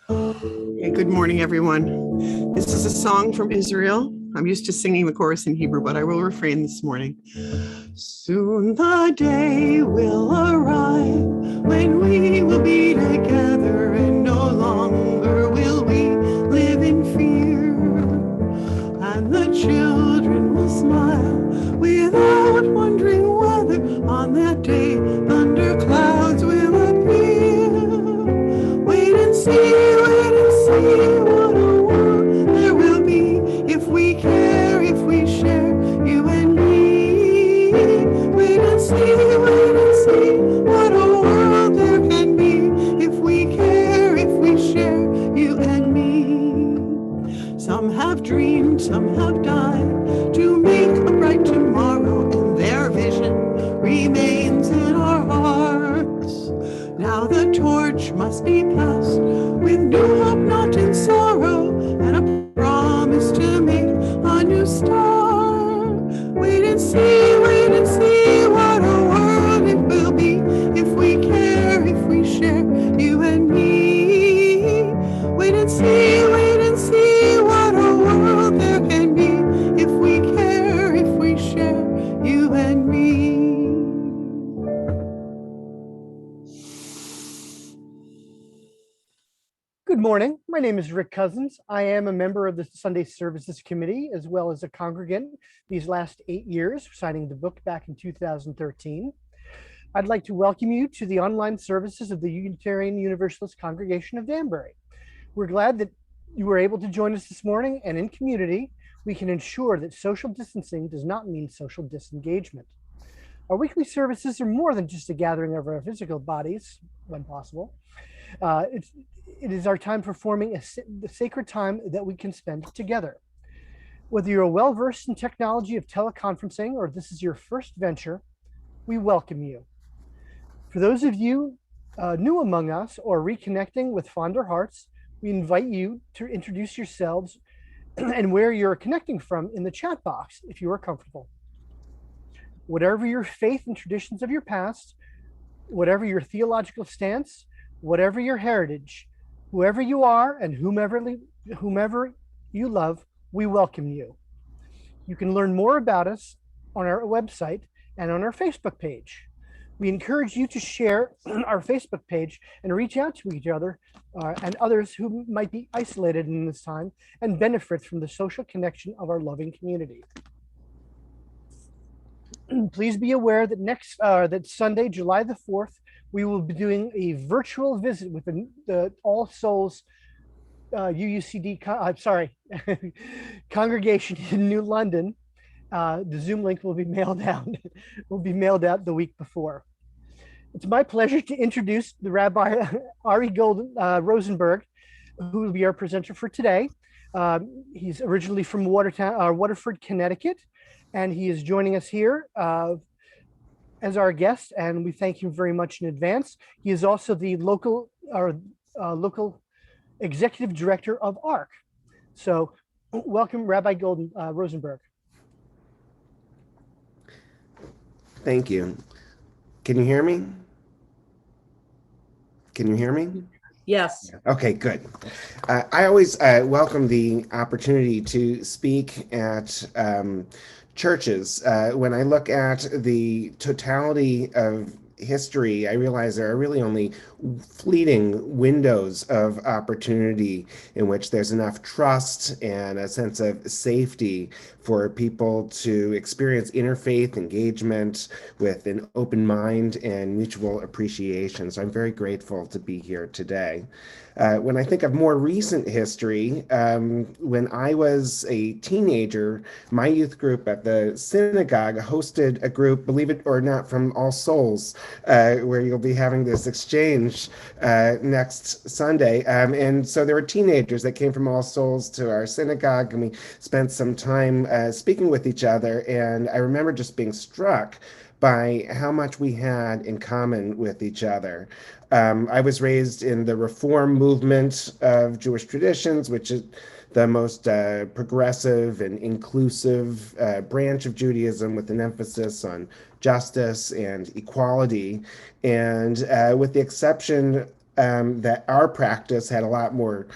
Hey, good morning, everyone. This is a song from Israel. I'm used to singing the chorus in Hebrew, but I will refrain this morning. Soon the day will arrive when we will be together, and no longer will we live in fear. And the children will smile without wondering whether on that day thunder clouds will appear. Wait and see what a world there will be if we care, if we share, you and me. Wait and see what a world there can be if we care, if we share, you and me. Some have dreamed, some have died to make a bright tomorrow, and their vision remains in our hearts. Now the torch must be passed with new hope, not in sorrow, and a promise to make a new start. Wait and see what a world it will be if we care, if we share, you and me. Wait and see what a world there can be if we care, if we share, you and me. Good morning. My name is Rick Cousins. I am a member of the Sunday Services Committee, as well as a congregant these last 8 years, signing the book back in 2013. I'd like to welcome you to the online services of the Unitarian Universalist Congregation of Danbury. We're glad that you were able to join us this morning, and in community, we can ensure that social distancing does not mean social disengagement. Our weekly services are more than just a gathering of our physical bodies, when possible. It is our time for forming the sacred time that we can spend together. Whether you're well-versed in technology of teleconferencing or this is your first venture, we welcome you. For those of you new among us or reconnecting with fonder hearts, we invite you to introduce yourselves and where you're connecting from in the chat box if you are comfortable. Whatever your faith and traditions of your past, whatever your theological stance, whatever your heritage, whoever you are and whomever you love, we welcome you. You can learn more about us on our website and on our Facebook page. We encourage you to share our Facebook page and reach out to each other and others who might be isolated in this time and benefit from the social connection of our loving community. Please be aware that that Sunday, July the 4th, we will be doing a virtual visit with the All Souls UUCD, congregation in New London. The Zoom link will be mailed out. The week before. It's my pleasure to introduce the Rabbi Ari Golden Rosenberg, who will be our presenter for today. He's originally from Waterford, Connecticut, and he is joining us here as our guest, and we thank him very much in advance. He is also the local executive director of ARC. So welcome, Rabbi Golden Rosenberg. Thank you. Can you hear me? Can you hear me? Yes. Okay, good. I always welcome the opportunity to speak at churches. When I look at the totality of history, I realize there are really only fleeting windows of opportunity in which there's enough trust and a sense of safety for people to experience interfaith engagement with an open mind and mutual appreciation. So I'm very grateful to be here today. When I think of more recent history, when I was a teenager, my youth group at the synagogue hosted a group, believe it or not, from All Souls, where you'll be having this exchange next Sunday. And so there were teenagers that came from All Souls to our synagogue, and we spent some time speaking with each other. And I remember just being struck by how much we had in common with each other. I was raised in the Reform movement of Jewish traditions, which is the most progressive and inclusive branch of Judaism, with an emphasis on justice and equality. And with the exception that our practice had a lot more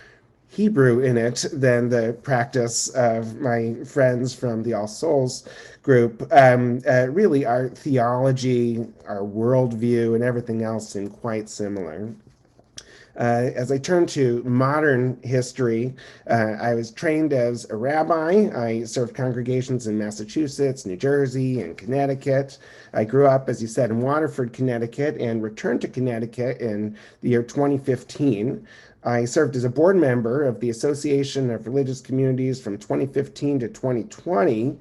Hebrew in it than the practice of my friends from the All Souls group. Really, our theology, our worldview, and everything else seemed quite similar. As I turn to modern history, I was trained as a rabbi. I served congregations in Massachusetts, New Jersey, and Connecticut. I grew up, as you said, in Waterford, Connecticut, and returned to Connecticut in the year 2015. I served as a board member of the Association of Religious Communities from 2015 to 2020.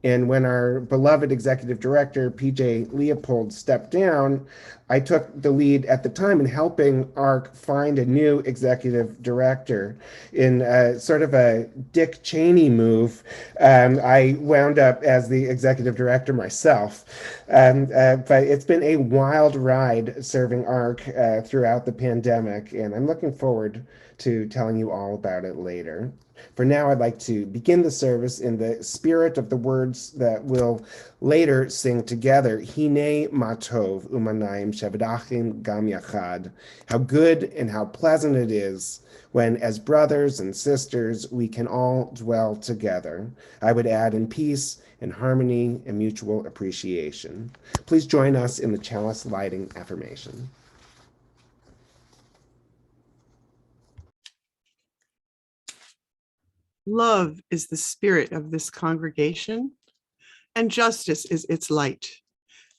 And when our beloved executive director, PJ Leopold, stepped down, I took the lead at the time in helping ARC find a new executive director. In sort of a Dick Cheney move, I wound up as the executive director myself. But it's been a wild ride serving ARC throughout the pandemic, and I'm looking forward to telling you all about it later. For now, I'd like to begin the service in the spirit of the words that we'll later sing together. Hine matov umanayim shevadachim gam yachad. How good and how pleasant it is when, as brothers and sisters, we can all dwell together. I would add in peace and harmony and mutual appreciation. Please join us in the chalice lighting affirmation. Love is the spirit of this congregation, and justice is its light.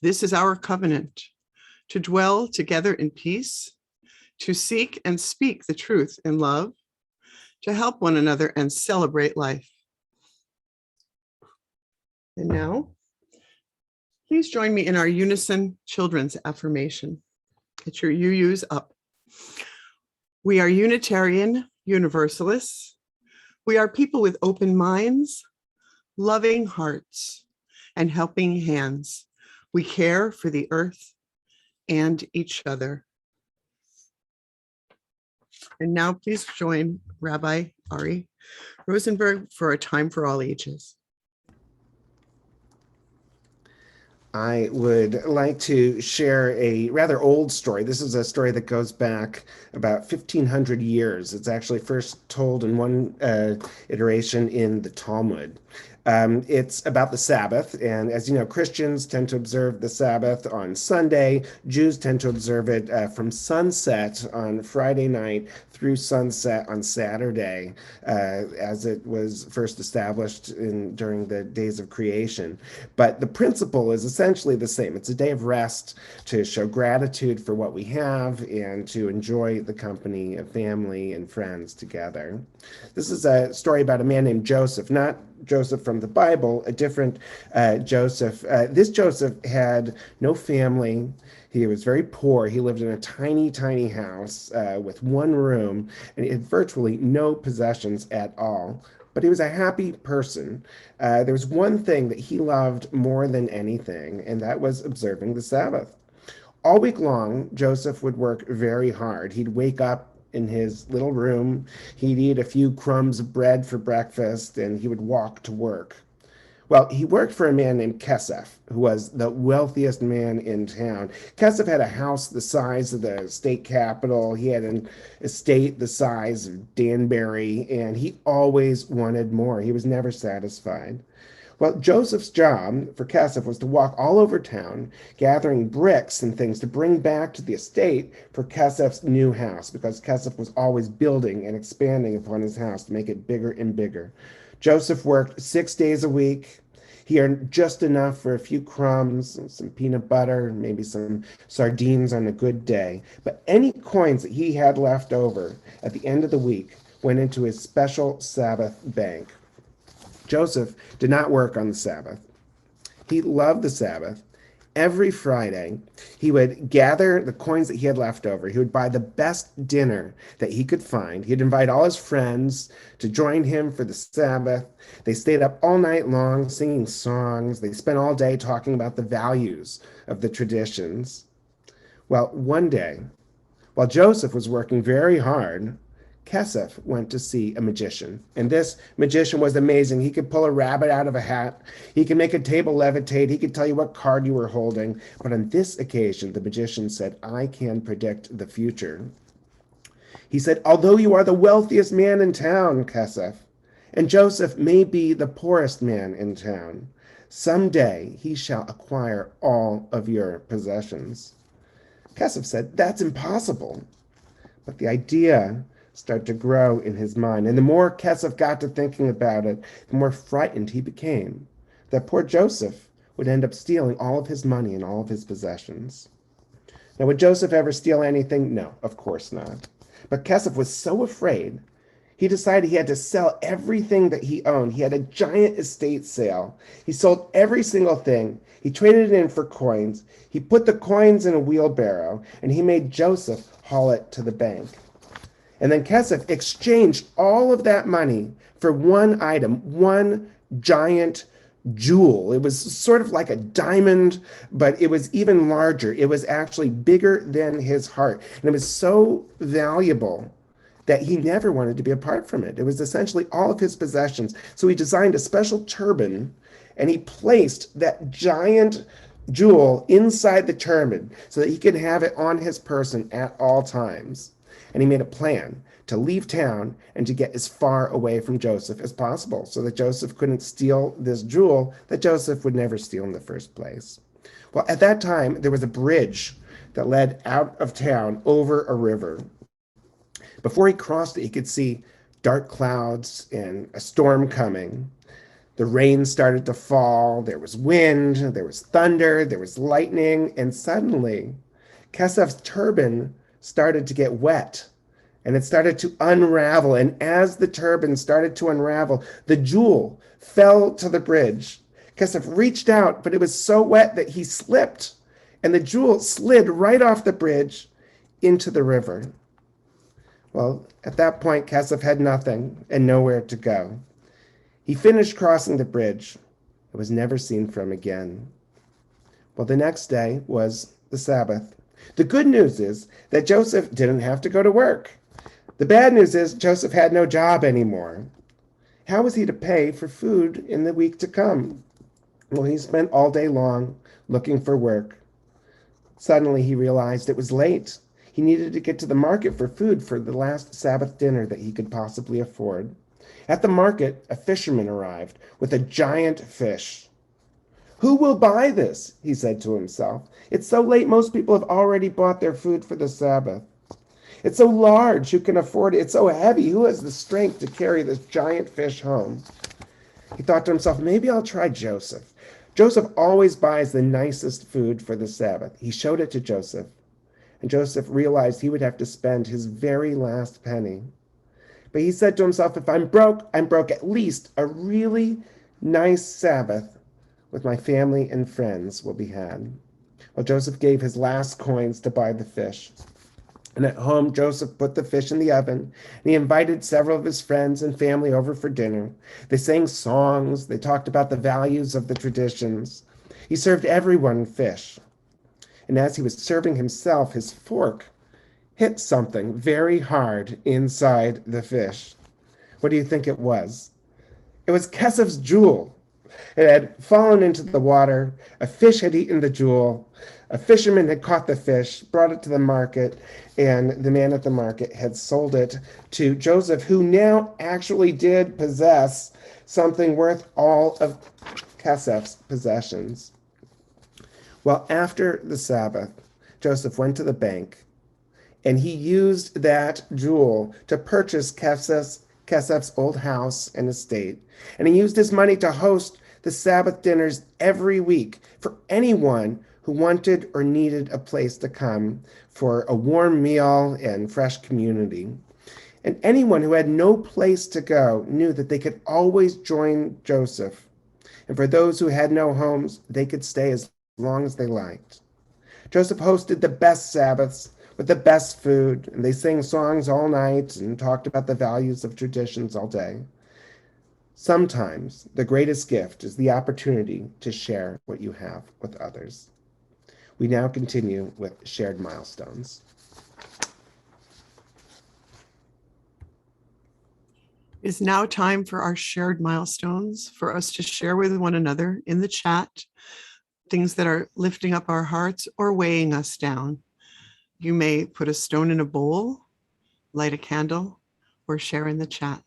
This is our covenant, to dwell together in peace, to seek and speak the truth in love, to help one another and celebrate life. And now, please join me in our unison children's affirmation. Get your UUs up. We are Unitarian Universalists. We are people with open minds, loving hearts, and helping hands. We care for the earth and each other. And now please join Rabbi Ari Rosenberg for A Time for All Ages. I would like to share a rather old story. This is a story that goes back about 1,500 years. It's actually first told in one iteration in the Talmud. It's about the Sabbath, and as you know, Christians tend to observe the Sabbath on Sunday. Jews tend to observe it from sunset on Friday night through sunset on Saturday, as it was first established during the days of creation. But the principle is essentially the same. It's a day of rest to show gratitude for what we have and to enjoy the company of family and friends together. This is a story about a man named Joseph, not Joseph from the Bible, a different Joseph. This Joseph had no family. He was very poor. He lived in a tiny, tiny house with one room, and he had virtually no possessions at all. But he was a happy person. There was one thing that he loved more than anything, and that was observing the Sabbath. All week long, Joseph would work very hard. He'd wake up in his little room, he'd eat a few crumbs of bread for breakfast, and he would walk to work. Well, he worked for a man named Kesef, who was the wealthiest man in town. Kesef had a house the size of the state capitol. He had an estate the size of Danbury, and he always wanted more. He was never satisfied. Well, Joseph's job for Kesef was to walk all over town, gathering bricks and things to bring back to the estate for Kesef's new house, because Kesef was always building and expanding upon his house to make it bigger and bigger. Joseph worked 6 days a week. He earned just enough for a few crumbs, some peanut butter, maybe some sardines on a good day. But any coins that he had left over at the end of the week went into his special Sabbath bank. Joseph did not work on the Sabbath. He loved the Sabbath. Every Friday, he would gather the coins that he had left over. He would buy the best dinner that he could find. He'd invite all his friends to join him for the Sabbath. They stayed up all night long singing songs. They spent all day talking about the values of the traditions. Well, one day, while Joseph was working very hard, Kesef went to see a magician, and this magician was amazing. He could pull a rabbit out of a hat. He could make a table levitate. He could tell you what card you were holding. But on this occasion, the magician said, "I can predict the future." He said, although you are the wealthiest man in town, Kesef, and Joseph may be the poorest man in town, someday he shall acquire all of your possessions. Kesef said, that's impossible. But the idea started to grow in his mind. And the more Kesef got to thinking about it, the more frightened he became that poor Joseph would end up stealing all of his money and all of his possessions. Now, would Joseph ever steal anything? No, of course not. But Kesef was so afraid, he decided he had to sell everything that he owned. He had a giant estate sale. He sold every single thing. He traded it in for coins. He put the coins in a wheelbarrow, and he made Joseph haul it to the bank. And then Kesef exchanged all of that money for one item, one giant jewel. It was sort of like a diamond, but it was even larger. It was actually bigger than his heart. And it was so valuable that he never wanted to be apart from it. It was essentially all of his possessions. So he designed a special turban, and he placed that giant jewel inside the turban so that he could have it on his person at all times. And he made a plan to leave town and to get as far away from Joseph as possible so that Joseph couldn't steal this jewel that Joseph would never steal in the first place. Well, at that time, there was a bridge that led out of town over a river. Before he crossed it, he could see dark clouds and a storm coming. The rain started to fall. There was wind, there was thunder, there was lightning, and suddenly Kesef's turban started to get wet, and it started to unravel. And as the turban started to unravel, the jewel fell to the bridge. Kesef reached out, but it was so wet that he slipped, and the jewel slid right off the bridge into the river. Well, at that point, Kesef had nothing and nowhere to go. He finished crossing the bridge and was never seen from again. Well, the next day was the Sabbath. The good news is that Joseph didn't have to go to work. The bad news is Joseph had no job anymore. How was he to pay for food in the week to come? Well, he spent all day long looking for work. Suddenly, he realized it was late. He needed to get to the market for food for the last Sabbath dinner that he could possibly afford. At the market, a fisherman arrived with a giant fish. Who will buy this? He said to himself. It's so late, most people have already bought their food for the Sabbath. It's so large, who can afford it? It's so heavy, who has the strength to carry this giant fish home? He thought to himself, maybe I'll try Joseph. Joseph always buys the nicest food for the Sabbath. He showed it to Joseph, and Joseph realized he would have to spend his very last penny. But he said to himself, if I'm broke at least a really nice Sabbath with my family and friends will be had. Well, Joseph gave his last coins to buy the fish. And at home, Joseph put the fish in the oven, and he invited several of his friends and family over for dinner. They sang songs. They talked about the values of the traditions. He served everyone fish. And as he was serving himself, his fork hit something very hard inside the fish. What do you think it was? It was Kesef's jewel. It had fallen into the water. A fish had eaten the jewel. A fisherman had caught the fish, brought it to the market, and the man at the market had sold it to Joseph, who now actually did possess something worth all of Kesef's possessions. Well, after the Sabbath, Joseph went to the bank, and he used that jewel to purchase Kesef's old house and estate. And he used his money to host the Sabbath dinners every week for anyone who wanted or needed a place to come for a warm meal and fresh community. And anyone who had no place to go knew that they could always join Joseph. And for those who had no homes, they could stay as long as they liked. Joseph hosted the best Sabbaths with the best food, and they sang songs all night and talked about the values of traditions all day. Sometimes the greatest gift is the opportunity to share what you have with others. We now continue with shared milestones. It's now time for our shared milestones for us to share with one another in the chat, things that are lifting up our hearts or weighing us down. You may put a stone in a bowl, light a candle, or share in the chat.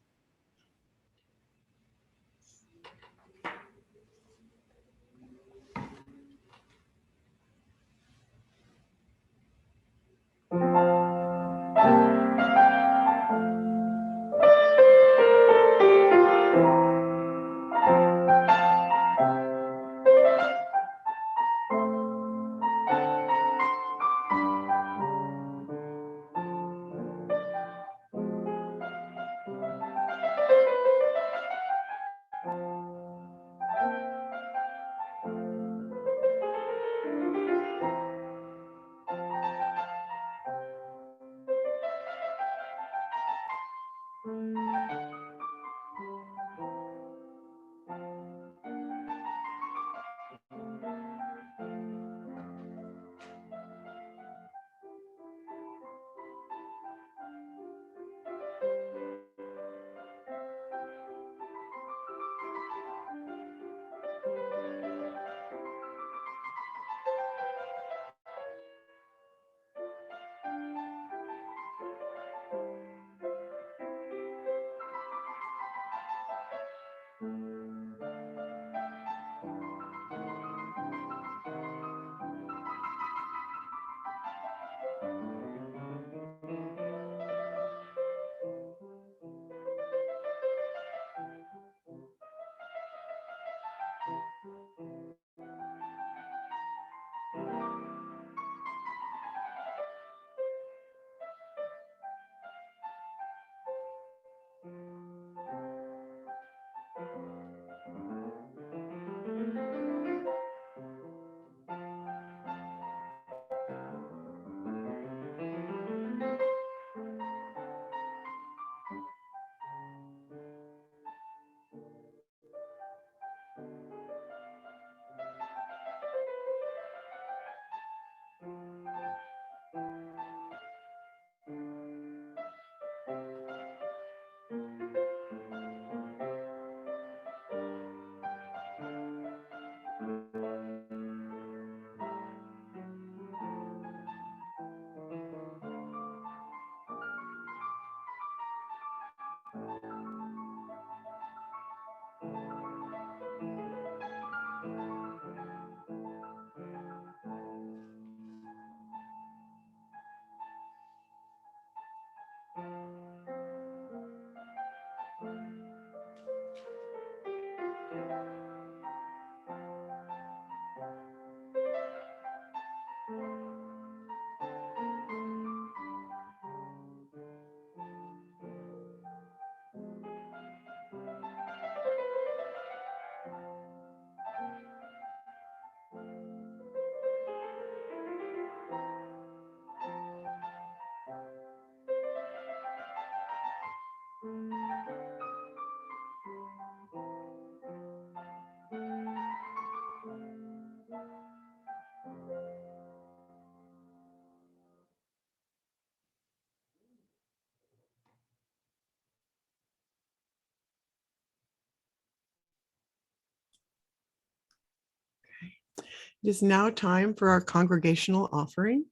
It is now time for our congregational offering.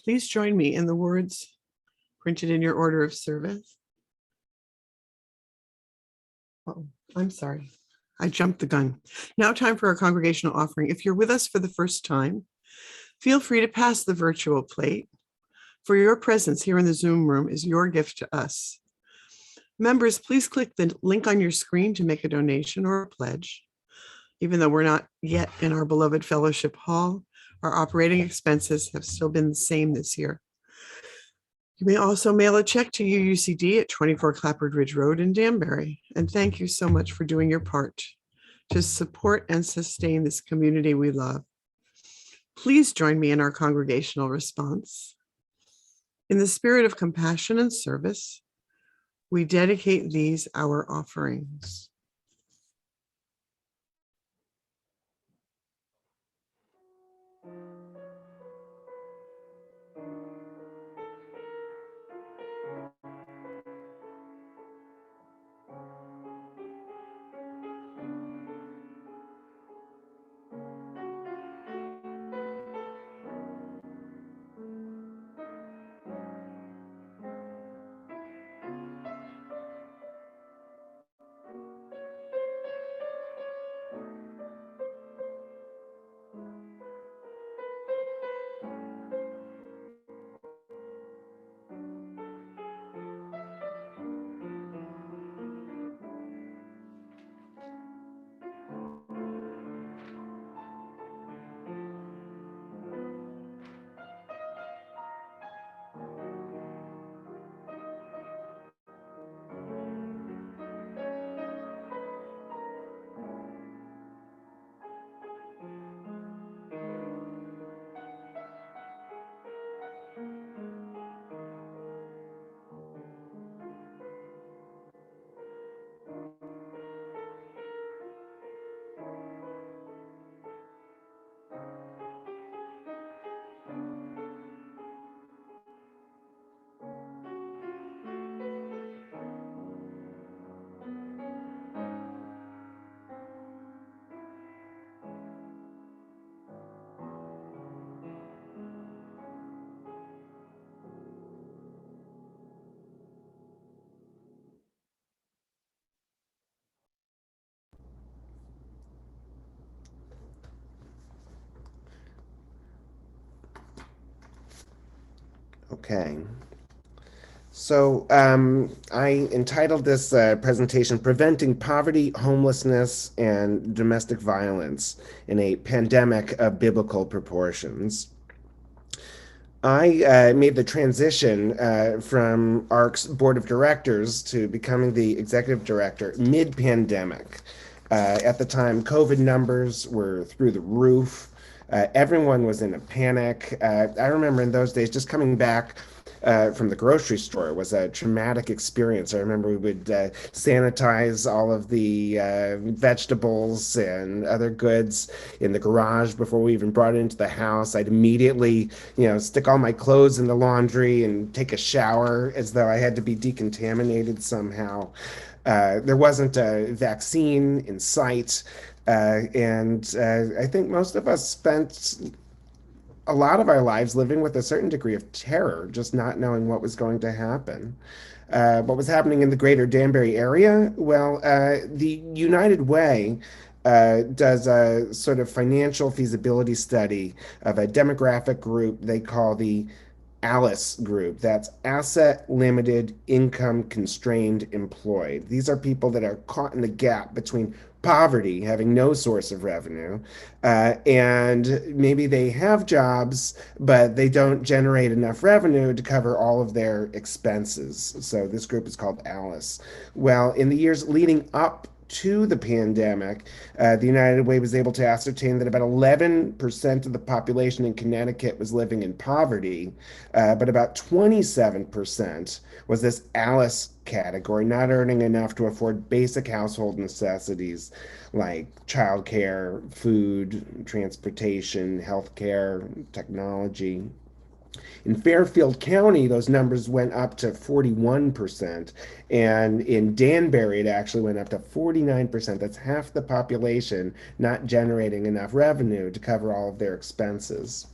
Please join me in the words printed in your order of service. Oh, I'm sorry. I jumped the gun. Now time for our congregational offering. If you're with us for the first time, feel free to pass the virtual plate. For your presence here in the Zoom room is your gift to us. Members, please click the link on your screen to make a donation or a pledge. Even though we're not yet in our beloved fellowship hall, our operating expenses have still been the same this year. You may also mail a check to UUCD at 24 Clapboard Ridge Road in Danbury. And thank you so much for doing your part to support and sustain this community we love. Please join me in our congregational response. In the spirit of compassion and service, we dedicate these our offerings. Okay. So I entitled this presentation Preventing Poverty, Homelessness, and Domestic Violence in a Pandemic of Biblical Proportions. I made the transition from ARC's board of directors to becoming the executive director mid-pandemic. At the time, COVID numbers were through the roof. Everyone was in a panic. I remember in those days just coming back from the grocery store was a traumatic experience. I remember we would sanitize all of the vegetables and other goods in the garage before we even brought it into the house. I'd immediately, stick all my clothes in the laundry and take a shower as though I had to be decontaminated somehow. There wasn't a vaccine in sight. And I think most of us spent a lot of our lives living with a certain degree of terror, just not knowing what was going to happen. What was happening in the greater Danbury area? Well, the United Way does a sort of financial feasibility study of a demographic group they call the ALICE group. That's Asset Limited Income Constrained Employed. These are people that are caught in the gap between poverty, having no source of revenue, and maybe they have jobs, but they don't generate enough revenue to cover all of their expenses. So this group is called ALICE. Well, in the years leading up to the pandemic, the United Way was able to ascertain that about 11% of the population in Connecticut was living in poverty, but about 27% was this ALICE category, not earning enough to afford basic household necessities like childcare, food, transportation, healthcare, technology. In Fairfield County, those numbers went up to 41%. And in Danbury, it actually went up to 49%. That's half the population not generating enough revenue to cover all of their expenses.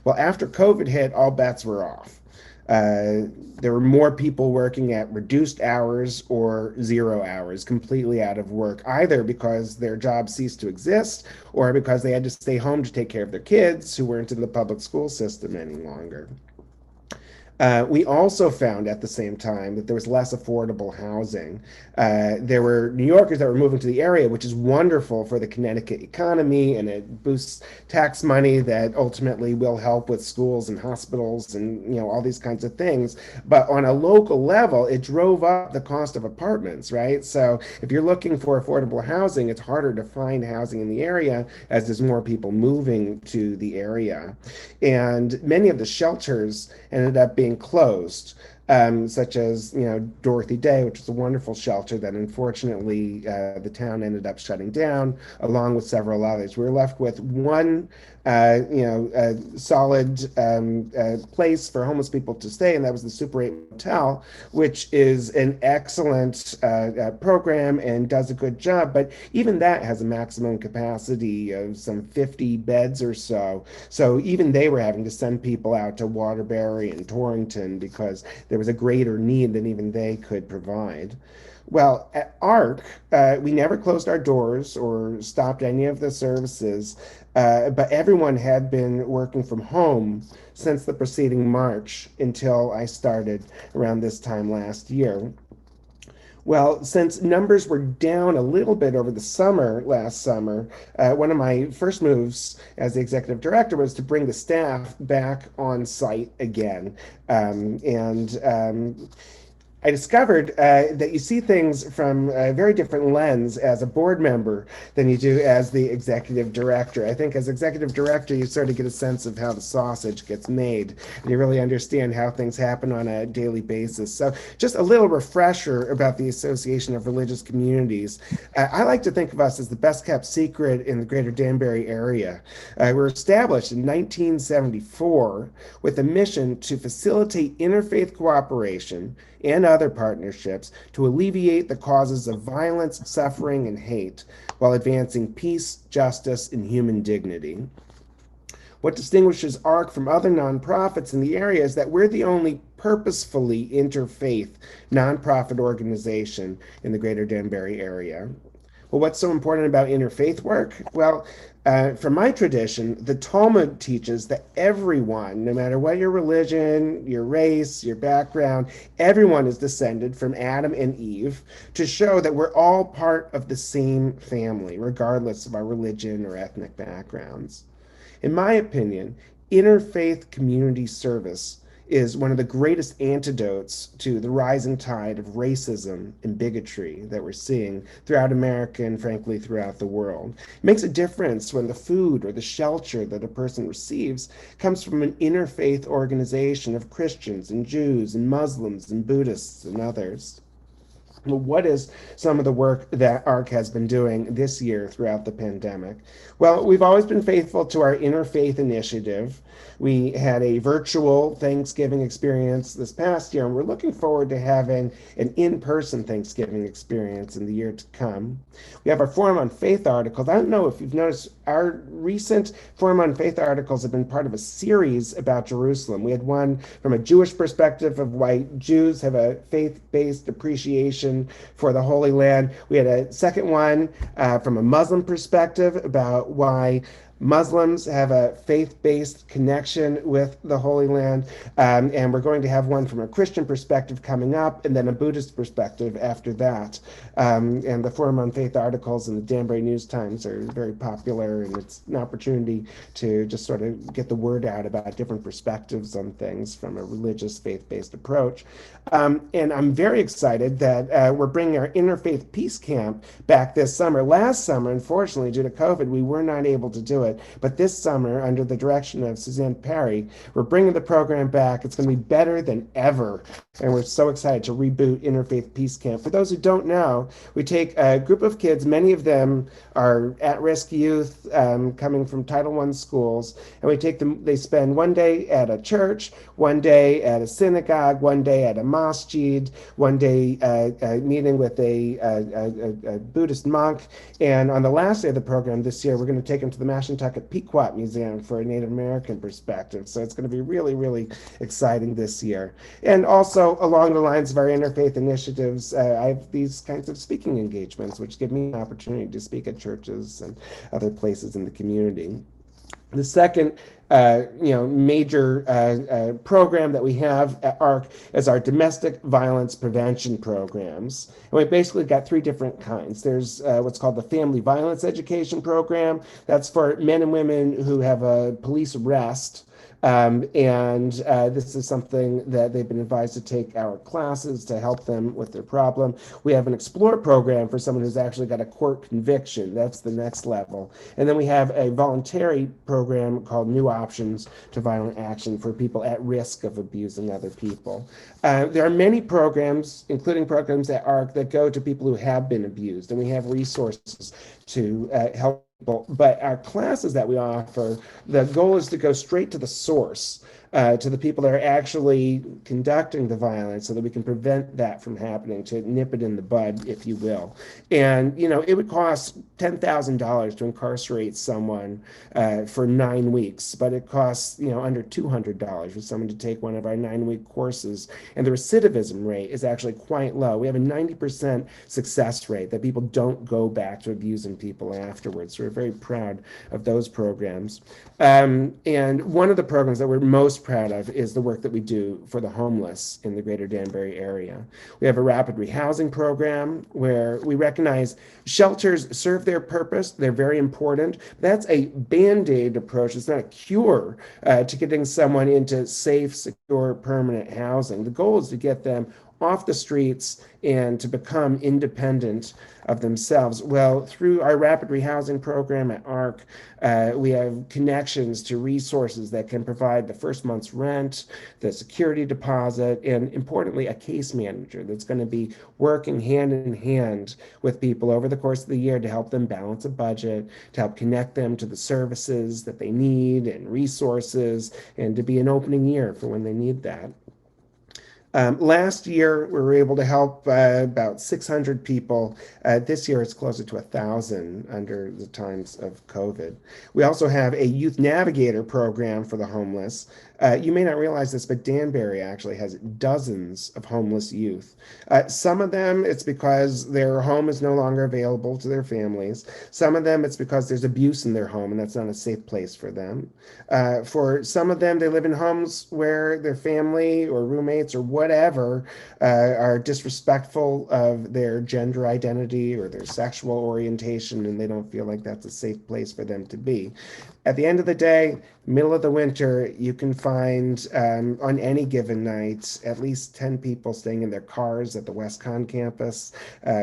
Well, after COVID hit, all bets were off. There were more people working at reduced hours or 0 hours, completely out of work, either because their jobs ceased to exist or because they had to stay home to take care of their kids who weren't in the public school system any longer. We also found at the same time that there was less affordable housing. There were New Yorkers that were moving to the area, which is wonderful for the Connecticut economy, and it boosts tax money that ultimately will help with schools and hospitals and all these kinds of things. But on a local level, it drove up the cost of apartments, right? So if you're looking for affordable housing, it's harder to find housing in the area as there's more people moving to the area. And many of the shelters ended up being closed, such as Dorothy Day, which was a wonderful shelter that unfortunately the town ended up shutting down, along with several others. We were left with one solid place for homeless people to stay, and that was the Super 8 Motel, which is an excellent program and does a good job. But even that has a maximum capacity of some 50 beds or so. So even they were having to send people out to Waterbury and Torrington because there was a greater need than even they could provide. Well, at ARC, we never closed our doors or stopped any of the services, but everyone had been working from home since the preceding March until I started around this time last year. Well, since numbers were down a little bit over the last summer, one of my first moves as the executive director was to bring the staff back on site again. I discovered that you see things from a very different lens as a board member than you do as the executive director. I think as executive director, you sort of get a sense of how the sausage gets made, and you really understand how things happen on a daily basis. So just a little refresher about the Association of Religious Communities. I like to think of us as the best kept secret in the greater Danbury area. We were established in 1974 with a mission to facilitate interfaith cooperation and other partnerships to alleviate the causes of violence, suffering, and hate while advancing peace, justice, and human dignity. What distinguishes ARC from other nonprofits in the area is that we're the only purposefully interfaith nonprofit organization in the greater Danbury area. Well, what's so important about interfaith work? Well, From my tradition, the Talmud teaches that everyone, no matter what your religion, your race, your background, everyone is descended from Adam and Eve to show that we're all part of the same family, regardless of our religion or ethnic backgrounds. In my opinion, interfaith community service is one of the greatest antidotes to the rising tide of racism and bigotry that we're seeing throughout America and frankly throughout the world. It makes a difference when the food or the shelter that a person receives comes from an interfaith organization of Christians and Jews and Muslims and Buddhists and others. Well, what is some of the work that ARC has been doing this year throughout the pandemic? Well, we've always been faithful to our interfaith initiative. We had a virtual Thanksgiving experience this past year, and we're looking forward to having an in-person Thanksgiving experience in the year to come. We have our Forum on Faith articles. I don't know if you've noticed, our recent Forum on Faith articles have been part of a series about Jerusalem. We had one from a Jewish perspective of why Jews have a faith-based appreciation for the Holy Land. We had a second one from a Muslim perspective about why Muslims have a faith-based connection with the Holy Land, and we're going to have one from a Christian perspective coming up, and then a Buddhist perspective after that. And the Forum on Faith articles in the Danbury News Times are very popular, and it's an opportunity to just sort of get the word out about different perspectives on things from a religious, faith-based approach. And I'm very excited that we're bringing our Interfaith Peace Camp back this summer. Last summer, unfortunately, due to COVID, we were not able to do it. But this summer, under the direction of Suzanne Perry, we're bringing the program back. It's going to be better than ever. And we're so excited to reboot Interfaith Peace Camp. For those who don't know, we take a group of kids, many of them are at-risk youth coming from Title I schools, and we take them, they spend one day at a church, one day at a synagogue, one day at a masjid, one day meeting with a Buddhist monk, and on the last day of the program this year, we're going to take them to the Mashantucket Pequot Museum for a Native American perspective. So it's going to be really, really exciting this year. And also along the lines of our interfaith initiatives, I have these kinds of speaking engagements, which give me an opportunity to speak at churches and other places in the community. The second major program that we have at ARC is our domestic violence prevention programs. And we basically got three different kinds. There's what's called the Family Violence Education Program. That's for men and women who have a police arrest. This is something that they've been advised to take our classes to help them with their problem. We have an Explore program for someone who's actually got a court conviction. That's the next level. And then we have a voluntary program called New Options to Violent Action for people at risk of abusing other people. There are many programs, including programs at ARC, that go to people who have been abused, and we have resources to help. But our classes that we offer, the goal is to go straight to the source, to the people that are actually conducting the violence so that we can prevent that from happening, to nip it in the bud, if you will. And, it would cost $10,000 to incarcerate someone for 9 weeks, but it costs, under $200 for someone to take one of our 9-week courses. And the recidivism rate is actually quite low. We have a 90% success rate that people don't go back to abusing people afterwards. So we're very proud of those programs. And one of the programs that we're most proud of is the work that we do for the homeless in the greater Danbury area. We have a rapid rehousing program where we recognize shelters serve their purpose. They're very important. That's a Band-Aid approach. It's not a cure to getting someone into safe, secure, permanent housing. The goal is to get them off the streets and to become independent of themselves. Well, through our rapid rehousing program at ARC, we have connections to resources that can provide the first month's rent, the security deposit, and importantly, a case manager that's going to be working hand in hand with people over the course of the year to help them balance a budget, to help connect them to the services that they need and resources, and to be an opening year for when they need that. Last year, we were able to help about 600 people. This year, it's closer to 1,000 under the times of COVID. We also have a youth navigator program for the homeless. You may not realize this, but Danbury actually has dozens of homeless youth. Some of them, it's because their home is no longer available to their families. Some of them, it's because there's abuse in their home and that's not a safe place for them. For some of them, they live in homes where their family or roommates or whatever are disrespectful of their gender identity or their sexual orientation, and they don't feel like that's a safe place for them to be. At the end of the day, middle of the winter, you can find on any given night at least 10 people staying in their cars at the WestCon campus.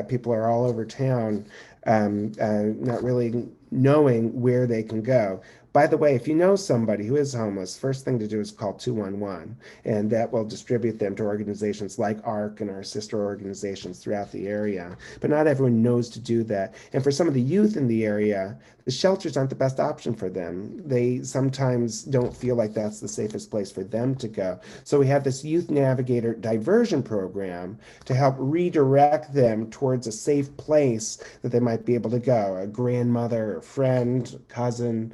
People are all over town, not really knowing where they can go. By the way, if you know somebody who is homeless, first thing to do is call 211, and that will distribute them to organizations like ARC and our sister organizations throughout the area. But not everyone knows to do that. And for some of the youth in the area, the shelters aren't the best option for them. They sometimes don't feel like that's the safest place for them to go. So we have this Youth Navigator diversion program to help redirect them towards a safe place that they might be able to go, a grandmother, a friend, cousin,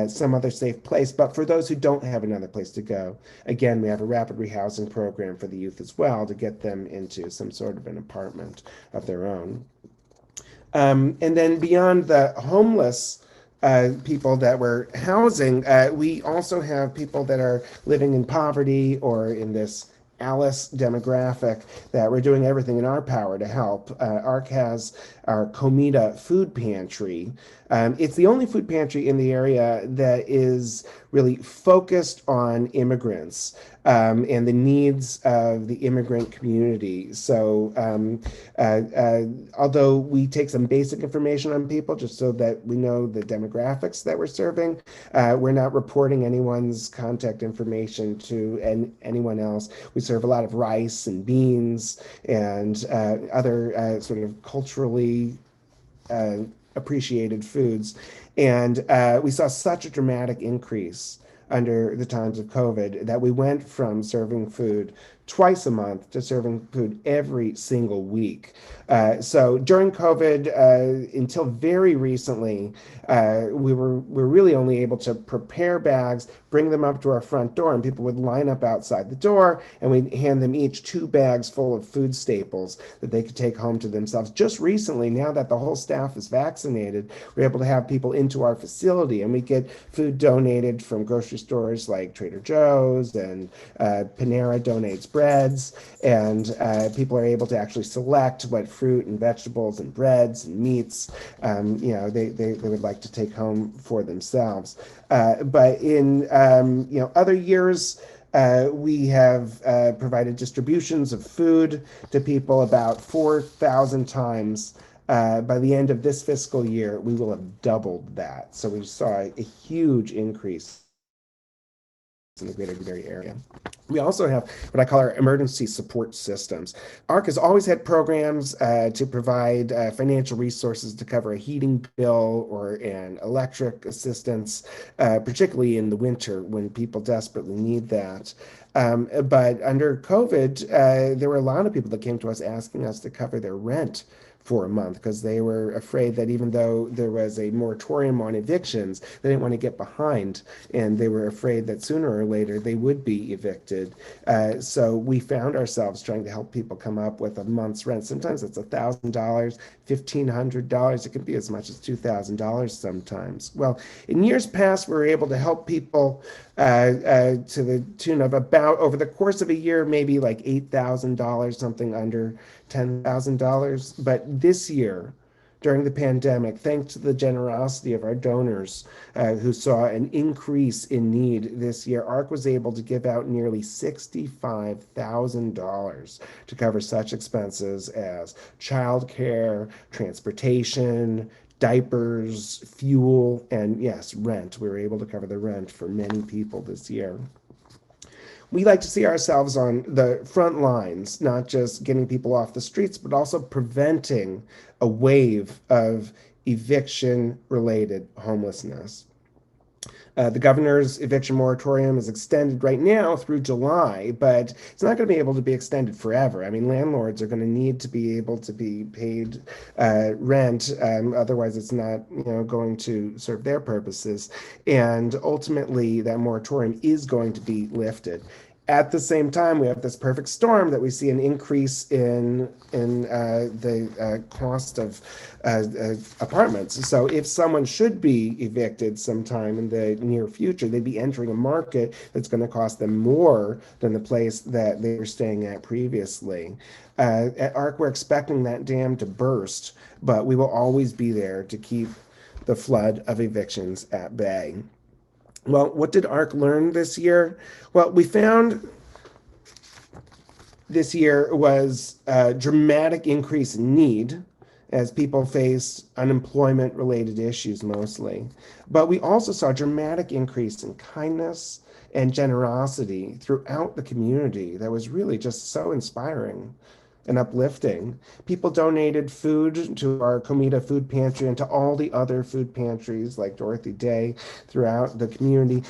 some other safe place. But for those who don't have another place to go, again, we have a rapid rehousing program for the youth as well to get them into some sort of an apartment of their own. And then beyond the homeless people that we're housing, we also have people that are living in poverty or in this ALICE demographic that we're doing everything in our power to help. ARC has our Comida food pantry. It's the only food pantry in the area that is really focused on immigrants and the needs of the immigrant community. So although we take some basic information on people just so that we know the demographics that we're serving, we're not reporting anyone's contact information to anyone else. We serve a lot of rice and beans and other sort of culturally appreciated foods. And we saw such a dramatic increase under the times of COVID that we went from serving food twice a month to serving food every single week. So during COVID, until very recently, we were really only able to prepare bags, bring them up to our front door, and people would line up outside the door, and we'd hand them each 2 bags full of food staples that they could take home to themselves. Just recently, now that the whole staff is vaccinated, we're able to have people into our facility, and we get food donated from grocery stores like Trader Joe's, and Panera donates breads, and people are able to actually select what fruit and vegetables and breads and meats they would like to take home for themselves. But in other years, we have provided distributions of food to people about 4,000 times. By the end of this fiscal year, we will have doubled that. So we saw a huge increase in the greater Danbury area. We also have what I call our emergency support systems. ARC has always had programs to provide financial resources to cover a heating bill or an electric assistance, particularly in the winter when people desperately need that. But under COVID, there were a lot of people that came to us asking us to cover their rent for a month because they were afraid that even though there was a moratorium on evictions, they didn't want to get behind, and they were afraid that sooner or later they would be evicted. So we found ourselves trying to help people come up with a month's rent. Sometimes it's $1,000, $1,500. It can be as much as $2,000 sometimes. Well, in years past, we were able to help people to the tune of about, over the course of a year, maybe like $8,000, something under $10,000. But this year, during the pandemic, thanks to the generosity of our donors who saw an increase in need this year, ARC was able to give out nearly $65,000 to cover such expenses as childcare, transportation, diapers, fuel, and yes, rent. We were able to cover the rent for many people this year. We like to see ourselves on the front lines, not just getting people off the streets, but also preventing a wave of eviction-related homelessness. The governor's eviction moratorium is extended right now through July, but it's not going to be able to be extended forever. I mean, landlords are going to need to be able to be paid rent, otherwise it's not, going to serve their purposes. And ultimately, that moratorium is going to be lifted. At the same time, we have this perfect storm that we see an increase in the cost of apartments. So if someone should be evicted sometime in the near future, they'd be entering a market that's going to cost them more than the place that they were staying at previously. At ARC, we're expecting that dam to burst, but we will always be there to keep the flood of evictions at bay. Well, what did ARC learn this year? Well, we found this year was a dramatic increase in need as people faced unemployment-related issues mostly. But we also saw a dramatic increase in kindness and generosity throughout the community that was really just so inspiring and uplifting. People donated food to our Comida food pantry and to all the other food pantries like Dorothy Day throughout the community.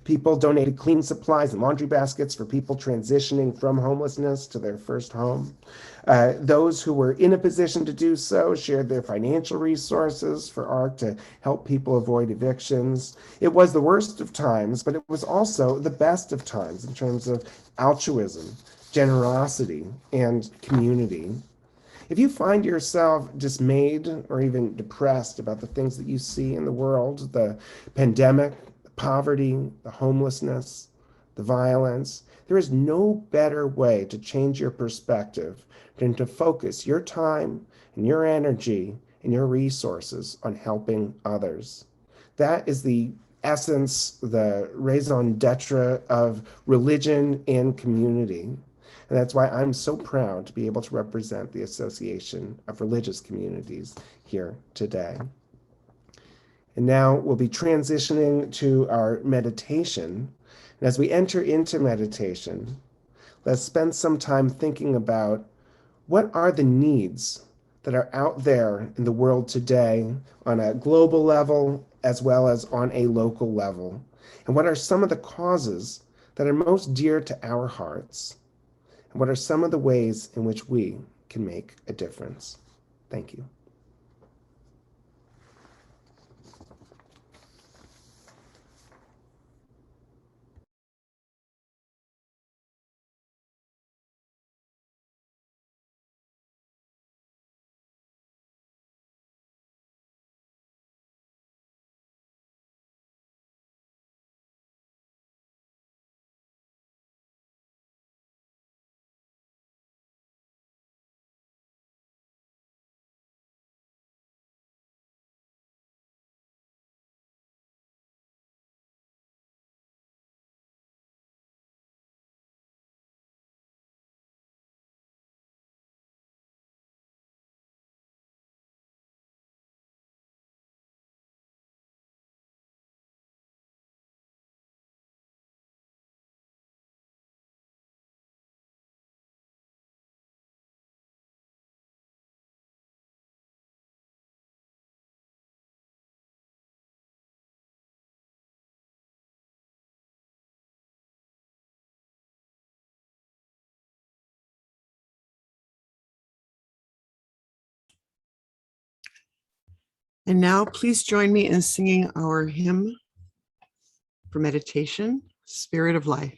People donated cleaning supplies and laundry baskets for people transitioning from homelessness to their first home. Those who were in a position to do so shared their financial resources for ARC to help people avoid evictions. It was the worst of times, but it was also the best of times in terms of altruism, generosity, and community. If you find yourself dismayed or even depressed about the things that you see in the world, the pandemic, the poverty, the homelessness, the violence, there is no better way to change your perspective than to focus your time and your energy and your resources on helping others. That is the essence, the raison d'etre of religion and community. And that's why I'm so proud to be able to represent the Association of Religious Communities here today. And now we'll be transitioning to our meditation. And as we enter into meditation, let's spend some time thinking about what are the needs that are out there in the world today on a global level as well as on a local level. And what are some of the causes that are most dear to our hearts? And what are some of the ways in which we can make a difference? Thank you. And now please join me in singing our hymn for meditation, Spirit of Life.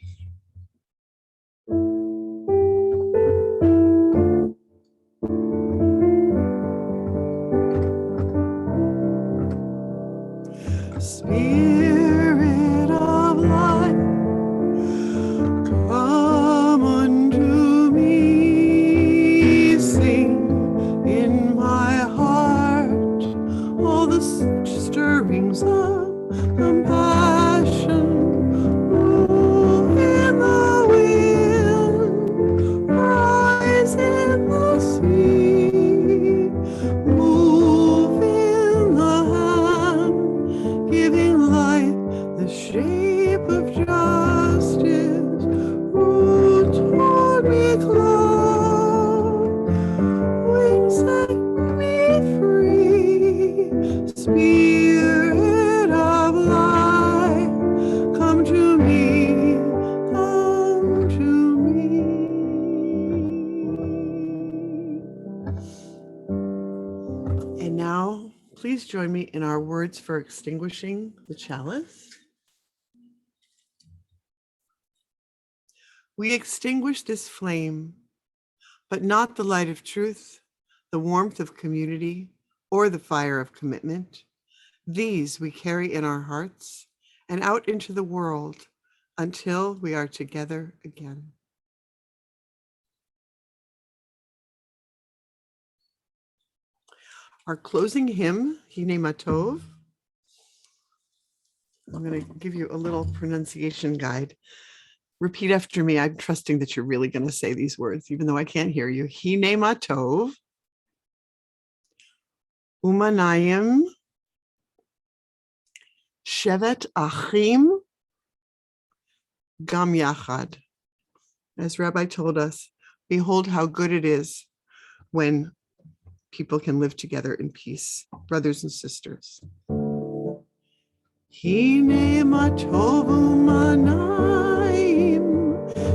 Spirit of life, come unto me, sing in my heart all the stirrings of compassion. Move join me in our words for extinguishing the chalice. We extinguish this flame, but not the light of truth, the warmth of community, or the fire of commitment. These we carry in our hearts and out into the world until we are together again. Our closing hymn, Hine Matov. I'm going to give you a little pronunciation guide. Repeat after me. I'm trusting that you're really going to say these words, even though I can't hear you. Hine Matov, Umanayim, Shevet Achim, Gam Yachad. As Rabbi told us, behold how good it is when people can live together in peace, brothers and sisters. Hine Matov Umanayim,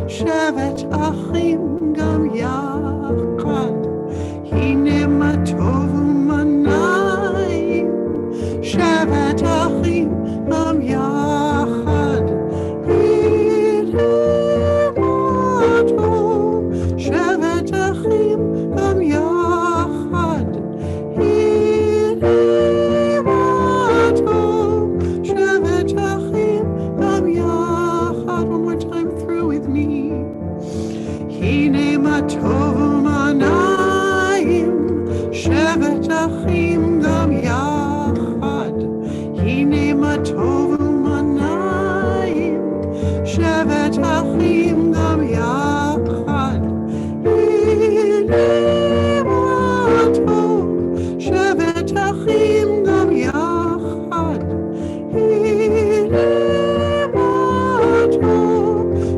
Shevet Achim Gam Yachad. Hine Matov Umanayim, Shevet Achim Gam Yachad. Hine Matov, Shevet Achim Gam Yachad. Hine Matov, Shevet Achim Gam Yachad. One more time through with me. Hine Matov Umanayim, Shevet Achim Gam Yachad. Hine Matov Umanayim, Shevet Achim Gam Yachad. Hine Matov, Shevet Achim Gam Yachad. Hine Matov,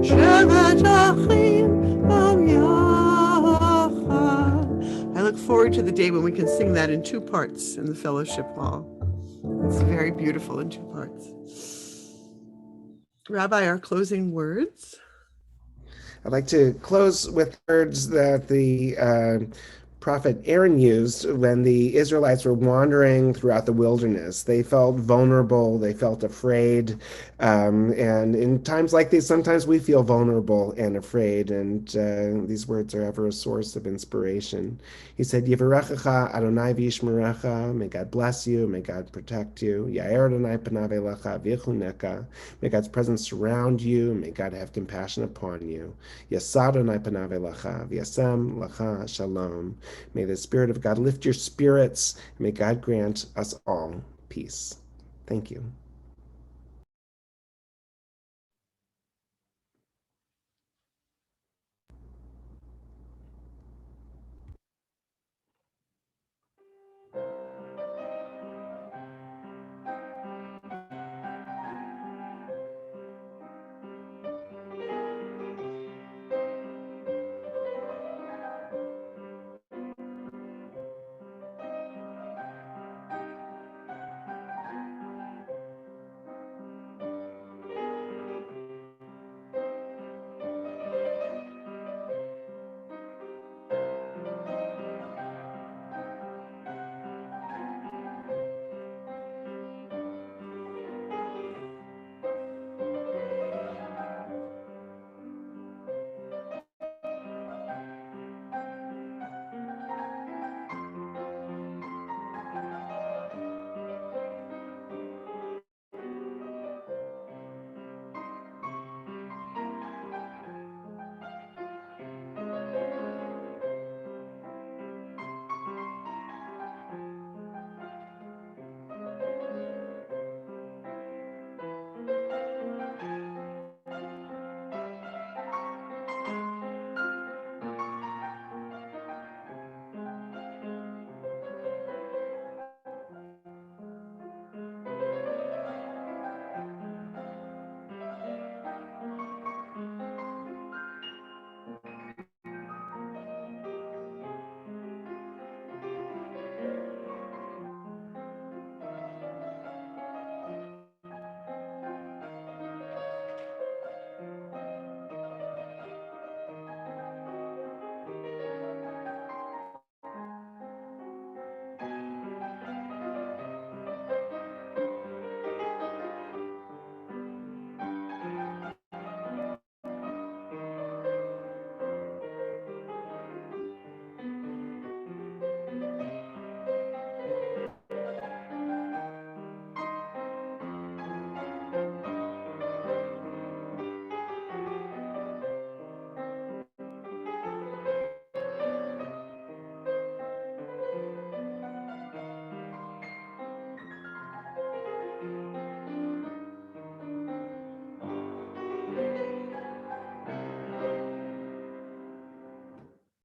Shevet Achim Gam Yachad. I look forward to the day when we can sing that in two parts in the fellowship hall. It's very beautiful in two parts. Rabbi, our closing words. I'd like to close with words that the prophet Aaron used when the Israelites were wandering throughout the wilderness. They felt vulnerable, they felt afraid, and in times like these, sometimes we feel vulnerable and afraid, and these words are ever a source of inspiration. He said, Yivarechecha Adonai v'yishmerecha, may God bless you, may God protect you. Ya'er Adonai panav elecha v'yichuneka, may God's presence surround you, may God have compassion upon you. Yasad Adonai panav elecha v'yasem lecha shalom. May the Spirit of God lift your spirits. May God grant us all peace. Thank you.